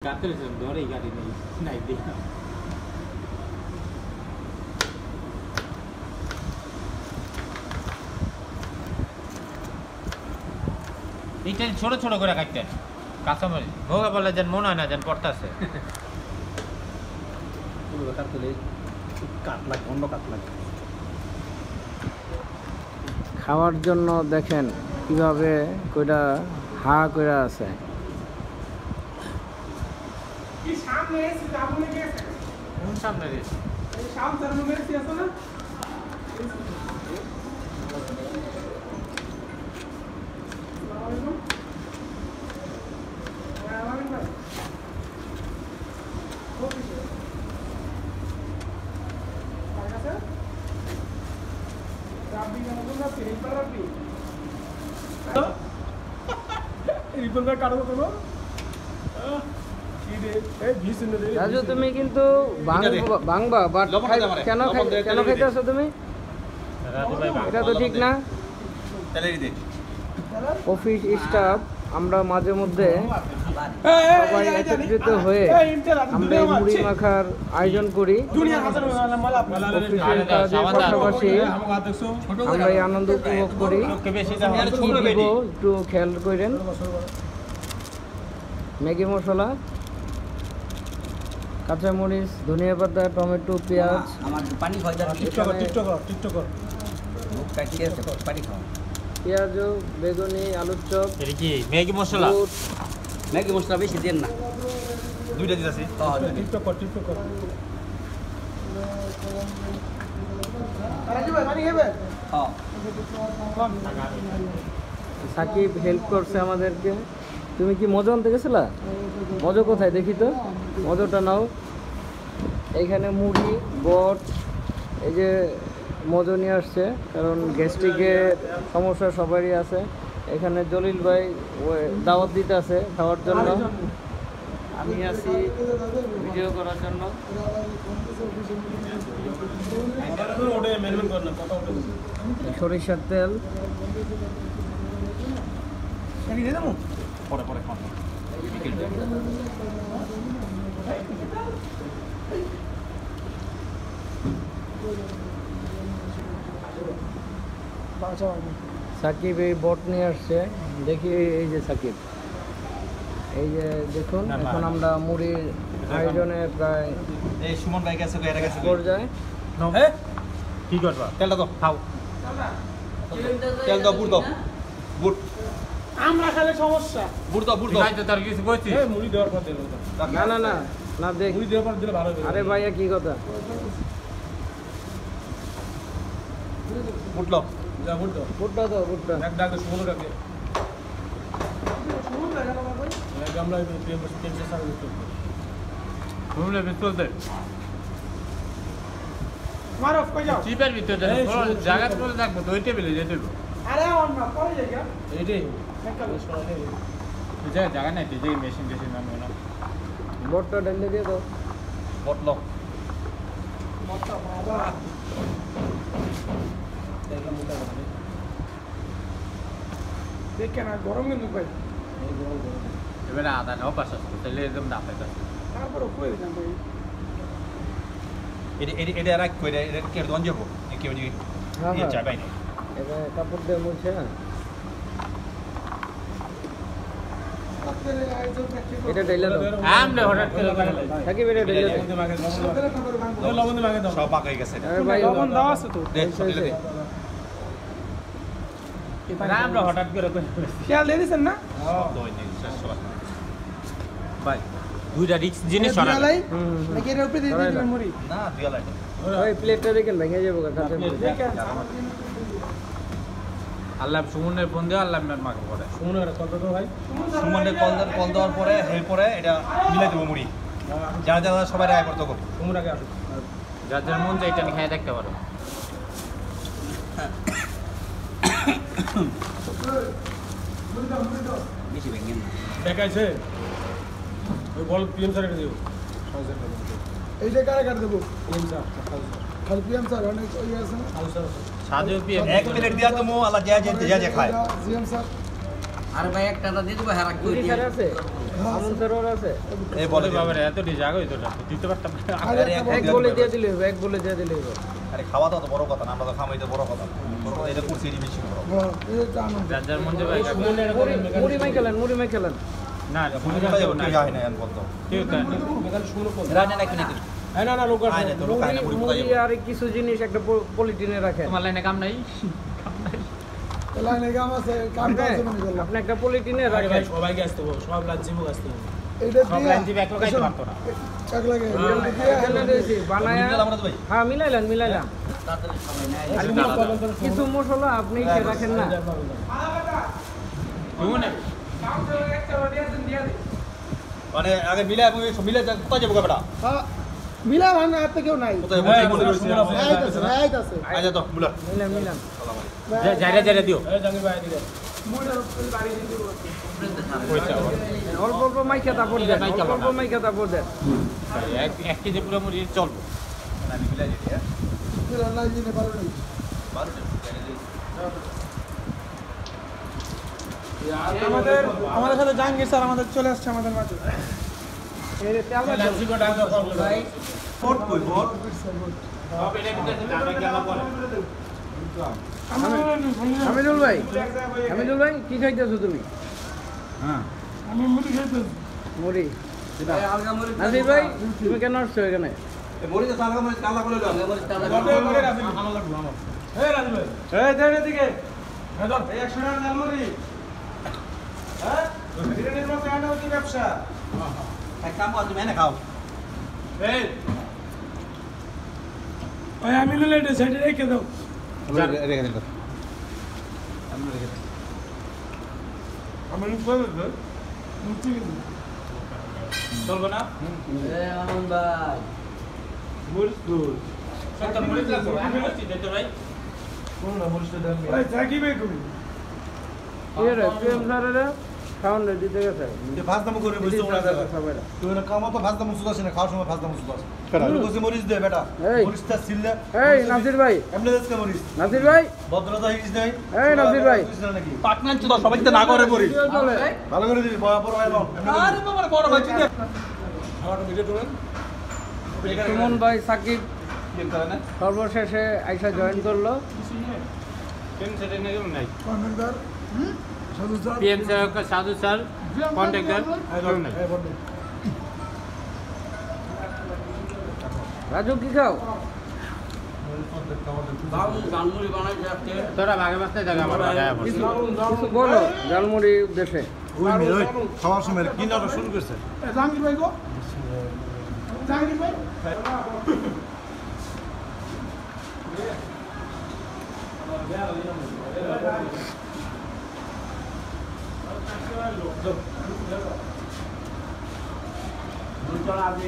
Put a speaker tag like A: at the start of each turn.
A: Gatel se dore gari naik deh.
B: এইটা ছোট ছোট করে কাটতেন কাঁচামরিচ ভোগা বলে যেন মনে হয় না যেন পড়তাছে
C: খাওয়ার জন্য দেখেন কিভাবে কইরা হা কইরা আছে।
D: কি সামনে এসে যাবো গেছে
B: কোন সামনে রে
D: এই সামনে সামনে মেরেছি আছে না
C: রাজু তুমি কিন্তু ভাঙবা বাট কেন খাইতেছো তুমি? এটা তো ঠিক না। অফিস স্টাফ আমরা মাঝে মধ্যে সবাই একত্রিত হয়ে আমরা এই মুড়ি মাখার আয়োজন করি। অফিসের কাজের পাশাপাশি আমরা এই আনন্দ উপভোগ করি। একটু খেয়াল করেন। ম্যাগি মশলা, কাঁচামরিচ, ধনিয়া পাতা, টমেটো, পেঁয়াজ, পেঁয়াজ, বেগুনি, আলুর চপ,
B: ম্যাগি মশলা
E: ম্যাগি মশলা বেশি দেন না,
B: দুইটা দিতেছি
C: সাকিব হেল্প করছে আমাদেরকে। তুমি কি মজা আনতে গেছিলা? মজা কোথায় দেখি তো, মজাটা নাও। এইখানে মুড়ি, বট, এই যে মজা নিয়ে আসছে, কারণ গ্যাস্ট্রিকের সমস্যা সবারই আছে। এখানে জলিল ভাই দাওয়াত দিতে আছে খাওয়ার জন্য, আমি আছি ভিডিও করার জন্য। সরিষার তেল,
B: পরে পরে খাওয়া
C: সাকিব এই বট নিয়ে আসছে, দেখি। এই যে সাকিব, এই যে দেখুন, এখন আমরা মুড়ির আয়োজনে প্রায়
B: এই সুমন ভাই গেছে এর গেছে
C: পর্যায়ে।
B: কি করবা? তেলটা দাও, খাও তেল দাও, বুট দাও, বুট
D: আমরা খালে সমস্যা
B: বুট দাও, বুট দাও।
A: Naik tatar কিছু কইছি।
D: মুড়ি দেওয়ার পর দিল
C: না না না না, দেখ।
D: মুড়ি দেওয়ার পর দিলে ভালো হবে।
C: আরে ভাইয়া কি কথা,
B: বুট দাও,
D: যা বুট দাও,
C: ভুট্টা দাও, ভুট্টা।
D: এক ডাকে শুনো ডাকে এক গামলা প্রেম সে সারা দিতে
A: ঘুমলে পিস্তল দে।
D: মারো কই যাও
A: চিপের ভিতরে জায়গা করে থাকবো তো ওই টেবিলে যেতে দেবো।
D: আরে অন না কই যাই
A: এইটাই
D: একটা শোনা নেই
A: জায়গা নাই, যে মেশিন টেশিন নামে না।
C: ভুট্টা ঢেলে দিয়ে দাও।
B: বুট দাও।
D: মত বাবা দেখলাম মুটা করে দেখে না গরম কিন্তু ভাই এই গরম
A: এবারে আদা নাও পাশে তাহলে একদম না পাইতা।
D: তারপর কই দিলাম ভাই
B: এটা রাখ কইরা এটা কে দন যাবো কি ওই
C: হ্যাঁ
B: দিয়ে
C: হ্যাঁ,
B: চাই বাইনে
C: এটা কাপড় দিয়ে মুছে না।
D: আপনাদের আয়োজন দেখতে
C: এটা ঢেলে দাও।
A: আমরে হঠাৎ করে
C: সাকিব এটা ঢেলে দাও।
D: লবণ মাগে দাও
B: সব পাক হয়ে গেছে
C: আরে ভাই
D: লবণ দাও আছে তো
B: দে সব দে
A: আমরা হঠাৎ করে
D: খেয়াল দিয়ে দিছেন না
B: দই দে সব
A: ভাই দুইটা রিক্স জিনিস সরা
D: দিয়ালাই
C: হুম, হুম।
D: নাকি এর উপরে দিয়ে দিবেন মুড়ি
B: না দিয়া লাগে
C: ওই প্লেটটা দেখেন ভেঙে যাবো কাছে।
D: দেখেন
A: আল্লাহ সুমনের ফোন দিয়ে আল্লাহ মাকে পড়ে।
D: শুনুন এটা কত তো ভাই
B: সুমনে কল দেওয়ার পরে এরপরে এটা মিলাই দেবো মুড়ি, যারা যারা সবাই রায় করতে হবে।
D: শুনুন আগে আসুন
A: যার যার মন চাই এটা খেয়ে দেখতে পারো।
E: বেশি ভেঙে না।
D: দেখাইছে ওই বল পিএম স্যার এটা দিও এইটা কারে কাট দেবো পিএম স্যার খালি পিএম স্যার অনেক ওই আছে না
A: সাজু পিএম
B: এক প্লেট দিয়া তো মো আল্লাহ যা যা খায়।
D: জিএম স্যার
E: আর ভাই একটা দিয়ে দেবো, হ্যাঁ রাখতে
C: মুড়ি ছাড়া আছে? আমন তেরোর আছে
B: এই বলে
A: বাবা রে এত ডিজাগ হইতো না দিতে পারতাম না।
C: এক বলে দিয়ে দিলে হবে এক বলে দিয়ে দিলে হবে
B: আরে খাওয়া তো বড় কথা না, আমরা তো খামাইতে বড় কথা না। বড় কথা এটা করছি এটি বেশি বড়।
D: হ্যাঁ এই জানো
A: যার যার মন যাবে
C: মুড়ি মাই খেলেন
A: না
B: বুঝতে পারছি কেউ যায় না এখন পর্যন্ত।
A: কেউ তা
B: রানে নাকি নাকি
D: না না লোক
B: আয় না তো লোক আয় না, মুড়ি কোথায়
C: মুড়ি
B: যাবে?
C: আর কিছু জিনিস একটা পলিটিনে রাখেন
A: তোমার লাইনে কাম নাই
D: লাইনে কাম আছে কাম আছে মনে করলাম
C: আপনি একটা পলিটিনে রাখেন
F: সবাইকে আসতে হবে সব লাঞ্চিমুখ আসতে হবে
D: এইটা
A: সব লাইন দিবে এক লোক আইতে পারতো না।
D: এক লাগে
C: এখানে দিয়েছি বানায়া
B: মুড়ি আমরা তো ভাই
C: হ্যাঁ মিলাইলাম আর কিছু মশলা আপনি খেয়ে রাখেন না
A: বুঝুনে
B: মানে আগে মিলে মিলে কোথায় যাবো বেটা?
D: হ্যাঁ মিলা ভাঙা হাতে কেউ নাই
B: কোথায় বসে মনে করছি
D: আইতাছে আইতাছে
B: আচ্ছা তো মুলা
C: মিলাম
A: যাইরা দিও
F: এই জাঙ্গি ভাই দিকে
C: অল্প মাইকা তারপর দেন অল্প মাইকা তারপর দেন
A: এক কেজি পুরো মুড়ি চলবো
B: আমি মিলে যাই হ্যাঁ
D: মিলা নাই জিনে পারো নাই আমাদের সাথে জাহাঙ্গীর স্যার আমাদের চলে আসছে আমাদের মাঝে
C: এই তেল মাছ
F: লাঞ্চিমুখ ডাক দাও ভাই
B: ফোর্ট কই ফোর্ট
A: সব এটা ভিতরে জানা গেল পরে
C: হামিদুল ভাই কি খাইতেছো তুমি
A: হ্যাঁ
D: আমি মুড়ি খাইতেছি
C: মুড়ি নাজির ভাই তুমি কেন আসছো এখানে
B: এই মরিতে সালগা মরিচ কালা করে দাও আমার লাগবে আমার
F: এই রাজু ভাই
D: এই দেন এদিকে
F: এই ধর
D: এই 100 টাকা জালমুড়ি হ্যাঁ বিরিয়ানির মতো আনা হচ্ছে ব্যবসা
B: এক কাম কর তুমি এনে খাও
F: এই
D: ওই আমি নিলে এটা সাইডে রেখে দাও
B: রেখে দিন
D: আমি নিতে হবে
A: চলবো না
E: আনন্দ ভাই
A: সত্তর মুড়ি লাগবে আমি বলছি দিতে ভাই
D: ওই থাকি ভাই তুমি
C: কি রে প্রেম স্যারেরা খাওয়ান দিতে গেছে
B: যে ভাত দাম করে বসে ওরা
C: সবাই
B: তুই না কাম তো ভাত দাম সুদ আছে না খাওয়ার সময় ভাত দাম সুদ আছে তুই বসে মরিচ দে বেটা
C: এই।
B: মরিচটা ছিললে
C: এই নাজির ভাই
B: এমনি দেশকে মরিচ
C: নাজির ভাই
B: ভদ্রতা হিস নাই
C: এই নাজির ভাই।
B: নাকি পাটনান তো সবাই তো না করে মরিচ
C: কি চলে
B: ভালো করে দিবি বড় বড় আইলো আরে বাবা বড় ভাই তুই
F: আমার ভিডিও তোলেন
C: সুমন ভাই সাকিব
B: কি করে না
C: সর্বশেষে আইসা জয়েন করলো
A: পিএম স্যার এনে কেমন নাই
D: কন্ট্রাক্টর সাধু স্যার
A: পিএম স্যার সাধু স্যার কন্ট্রাক্টর কেমন নাই
C: রাজু কি খাও
E: বাবু জানমুড়ি বানাইছে আজকে
A: তোরা ভাগে বাঁচতে জায়গা আমার জায়গা
C: কিছু কিছু বলো জালমুড়ি উদ্দেশ্যে
B: খাওয়ার সময় কি নাটক শুরু করছে
D: জাহাঙ্গীর ভাই গো জাহাঙ্গীর ভাই
E: দুই চলা আগে